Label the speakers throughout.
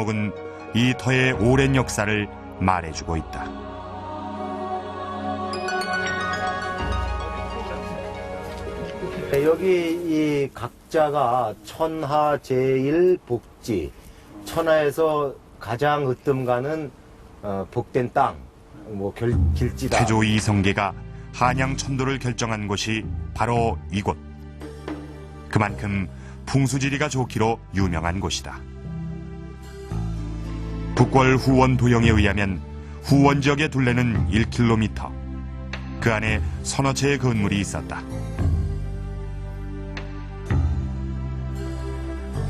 Speaker 1: 대목은 이 터의 오랜 역사를 말해주고 있다.
Speaker 2: 여기 이 각자가 천하 제일 복지, 천하에서 가장 으뜸 가는 복된 땅, 길지다.
Speaker 1: 태조 이성계가 한양 천도를 결정한 곳이 바로 이곳. 그만큼 풍수지리가 좋기로 유명한 곳이다. 북궐 후원 도형에 의하면 후원 지역의 둘레는 1km, 그 안에 서너 채의 건물이 있었다.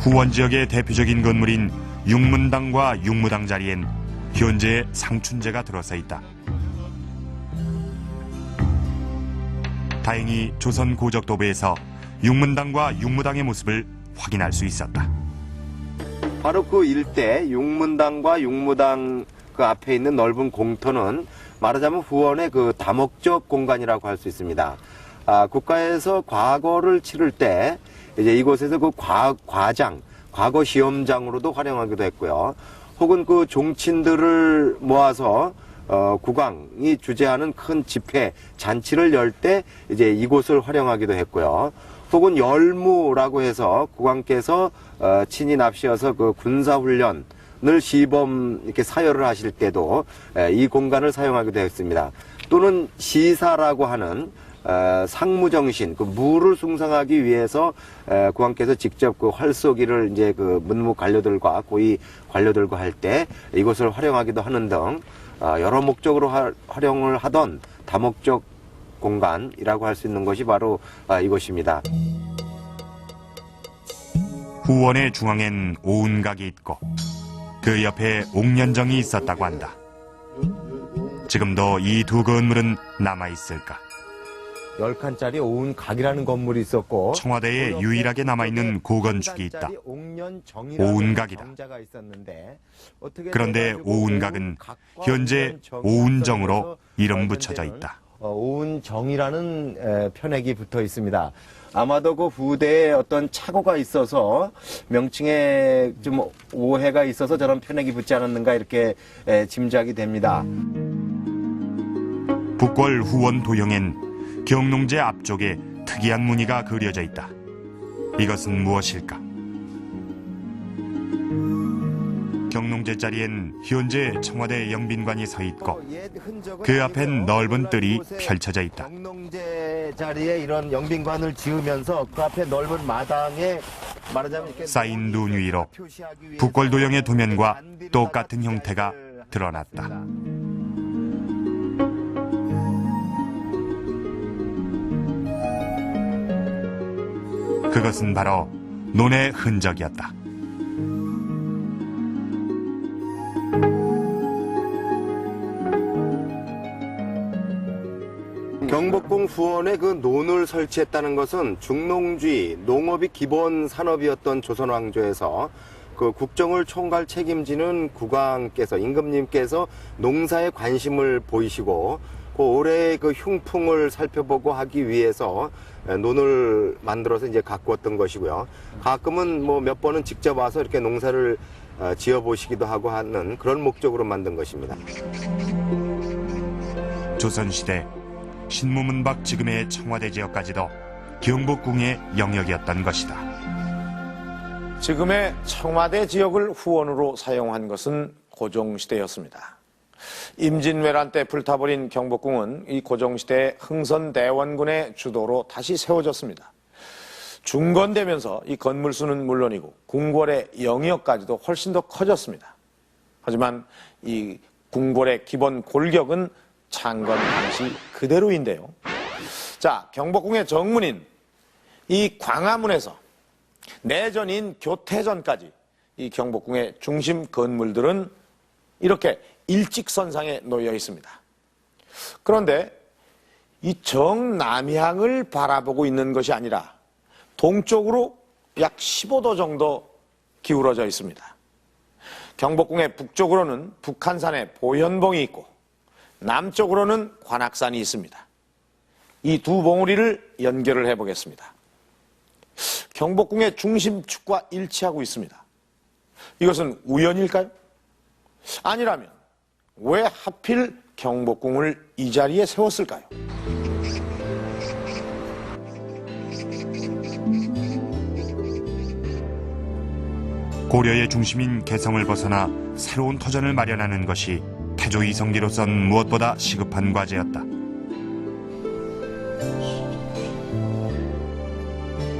Speaker 1: 후원 지역의 대표적인 건물인 육문당과 육무당 자리엔 현재 상춘제가 들어서 있다. 다행히 조선 고적도부에서 육문당과 육무당의 모습을 확인할 수 있었다.
Speaker 2: 바로 그 일대 육문당과 육무당 그 앞에 있는 넓은 공터는 말하자면 후원의 그 다목적 공간이라고 할 수 있습니다. 국가에서 과거를 치를 때 이제 이곳에서 그 과장, 과거 시험장으로도 활용하기도 했고요. 혹은 그 종친들을 모아서 국왕이 주재하는 큰 집회, 잔치를 열 때 이제 이곳을 활용하기도 했고요. 혹은 열무라고 해서 국왕께서 친히 납시어서 그 군사훈련을 시범 이렇게 사열을 하실 때도 이 공간을 사용하기도 했습니다. 또는 시사라고 하는 상무정신, 그 무를 숭상하기 위해서 국왕께서 직접 그 활쏘기를 이제 그 문무 관료들과 고위 관료들과 할 때 이곳을 활용하기도 하는 등 여러 목적으로 활용을 하던 다목적 공간이라고 할 수 있는 것이 바로 이곳입니다.
Speaker 1: 후원의 중앙엔 오운각이 있고 그 옆에 옥년정이 있었다고 한다. 지금도 이 두 건물은 남아있을까?
Speaker 2: 10칸짜리 오운각이라는 건물이 있었고
Speaker 1: 청와대에 유일하게 남아있는 고건축이 있다. 오운각이다. 그런데 오운각은 현재 오운정으로 이름 붙여져 있다.
Speaker 2: 오운정이라는 편액이 붙어 있습니다. 아마도 그 후대에 어떤 착오가 있어서 명칭에 좀 오해가 있어서 저런 편액이 붙지 않았는가 이렇게 짐작이 됩니다.
Speaker 1: 북궐 후원 도형엔 경농제 앞쪽에 특이한 무늬가 그려져 있다. 이것은 무엇일까? 경농제 자리엔 현재 청와대 영빈관이 서 있고 그 앞엔 넓은 뜰이 펼쳐져 있다.
Speaker 2: 경농제 자리에 이런 영빈관을 지으면서 그 앞에 넓은 마당에 말하자면 이렇게
Speaker 1: 쌓인 눈 위로 북궐 도형의 도면과 똑같은 형태가 드러났다. 그것은 바로 논의 흔적이었다.
Speaker 2: 경복궁 후원에 그 논을 설치했다는 것은 중농주의, 농업이 기본 산업이었던 조선 왕조에서 그 국정을 총괄 책임지는 국왕께서, 임금님께서 농사에 관심을 보이시고 그 올해의 그 흉풍을 살펴보고 하기 위해서 논을 만들어서 이제 가꾸었던 것이고요. 가끔은 뭐 몇 번은 직접 와서 이렇게 농사를 지어 보시기도 하고 하는 그런 목적으로 만든 것입니다.
Speaker 1: 조선시대 신무문박 지금의 청와대 지역까지도 경복궁의 영역이었던 것이다.
Speaker 3: 지금의 청와대 지역을 후원으로 사용한 것은 고종시대였습니다. 임진왜란 때 불타버린 경복궁은 이 고종시대 흥선대원군의 주도로 다시 세워졌습니다. 중건되면서 이 건물수는 물론이고 궁궐의 영역까지도 훨씬 더 커졌습니다. 하지만 이 궁궐의 기본 골격은 창건 당시 그대로인데요. 자, 경복궁의 정문인 이 광화문에서 내전인 교태전까지 이 경복궁의 중심 건물들은 이렇게 일직선상에 놓여 있습니다. 그런데 이 정남향을 바라보고 있는 것이 아니라 동쪽으로 약 15도 정도 기울어져 있습니다. 경복궁의 북쪽으로는 북한산의 보현봉이 있고 남쪽으로는 관악산이 있습니다. 이 두 봉우리를 연결을 해보겠습니다. 경복궁의 중심축과 일치하고 있습니다. 이것은 우연일까요? 아니라면 왜 하필 경복궁을 이 자리에 세웠을까요?
Speaker 1: 고려의 중심인 개성을 벗어나 새로운 터전을 마련하는 것이 태조 이성계로선 무엇보다 시급한 과제였다.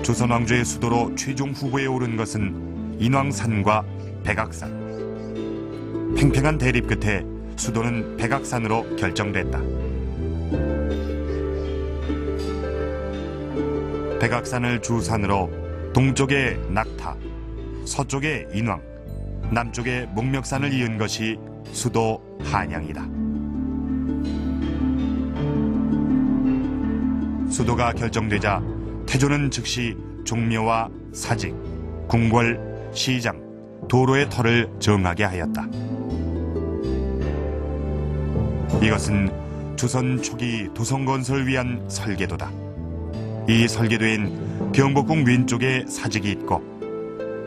Speaker 1: 조선 왕조의 수도로 최종 후보에 오른 것은 인왕산과 백악산. 팽팽한 대립 끝에 수도는 백악산으로 결정됐다. 백악산을 주산으로 동쪽에 낙타, 서쪽에 인왕, 남쪽에 목멱산을 이은 것이 수도 한양이다. 수도가 결정되자 태조는 즉시 종묘와 사직, 궁궐, 시장, 도로의 터를 정하게 하였다. 이것은 조선 초기 도성건설을 위한 설계도다. 이 설계도엔 경복궁 왼쪽에 사직이 있고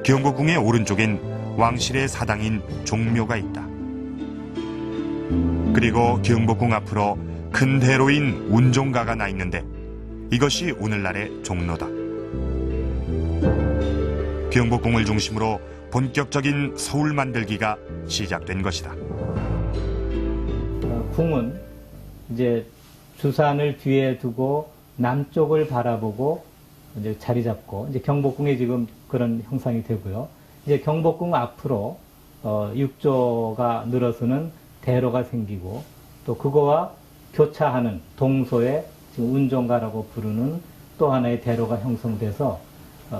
Speaker 1: 경복궁의 오른쪽엔 왕실의 사당인 종묘가 있다. 그리고 경복궁 앞으로 큰 대로인 운종가가 나 있는데 이것이 오늘날의 종로다. 경복궁을 중심으로 본격적인 서울 만들기가 시작된 것이다.
Speaker 4: 궁은 이제 주산을 뒤에 두고 남쪽을 바라보고 이제 자리 잡고 이제 경복궁에 지금 그런 형상이 되고요. 이제 경복궁 앞으로 육조가 늘어서는 대로가 생기고 또 그거와 교차하는 동소에 지금 운종가라고 부르는 또 하나의 대로가 형성돼서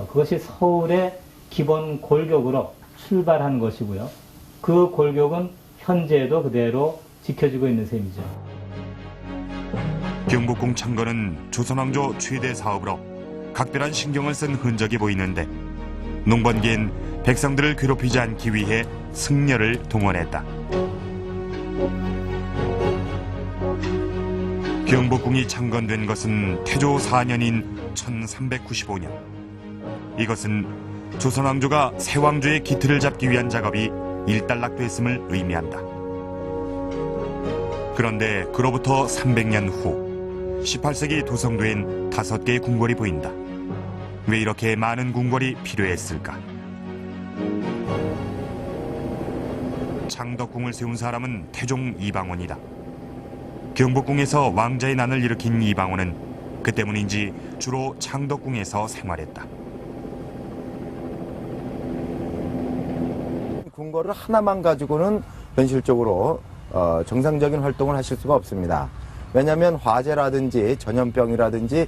Speaker 4: 그것이 서울의 기본 골격으로 출발하는 것이고요. 그 골격은 현재도 그대로 지켜지고 있는 셈이죠.
Speaker 1: 경복궁 창건은 조선왕조 최대 사업으로 각별한 신경을 쓴 흔적이 보이는데 농번기엔 백성들을 괴롭히지 않기 위해 승려를 동원했다. 경복궁이 창건된 것은 태조 4년인 1395년. 이것은 조선왕조가 새 왕조의 기틀을 잡기 위한 작업이 일단락됐음을 의미한다. 그런데 그로부터 300년 후 18세기 도성도엔 5개의 궁궐이 보인다. 왜 이렇게 많은 궁궐이 필요했을까? 창덕궁을 세운 사람은 태종 이방원이다. 경복궁에서 왕자의 난을 일으킨 이방원은 그 때문인지 주로 창덕궁에서 생활했다.
Speaker 2: 궁궐을 하나만 가지고는 현실적으로 정상적인 활동을 하실 수가 없습니다. 왜냐하면 화재라든지 전염병이라든지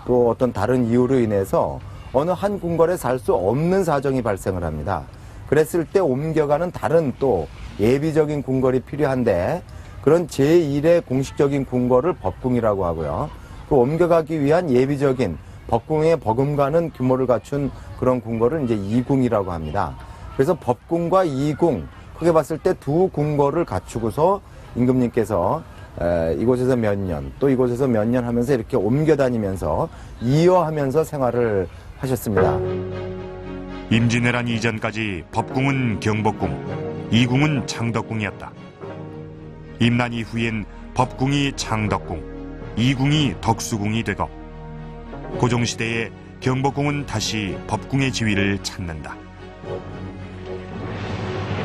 Speaker 2: 또 어떤 다른 이유로 인해서 어느 한 궁궐에 살 수 없는 사정이 발생을 합니다. 그랬을 때 옮겨가는 다른 또 예비적인 궁궐이 필요한데 그런 제1의 공식적인 궁궐을 법궁이라고 하고요. 그 옮겨가기 위한 예비적인 법궁에 버금가는 규모를 갖춘 그런 궁궐을 이제 이궁이라고 합니다. 그래서 법궁과 이궁 크게 봤을 때 두 궁궐을 갖추고서 임금님께서 이곳에서 몇 년, 또 이곳에서 몇 년 하면서 이렇게 옮겨 다니면서 이어하면서 생활을 하셨습니다.
Speaker 1: 임진왜란 이전까지 법궁은 경복궁, 이궁은 창덕궁이었다. 임난 이후엔 법궁이 창덕궁, 이궁이 덕수궁이 되고 고종시대에 경복궁은 다시 법궁의 지위를 찾는다.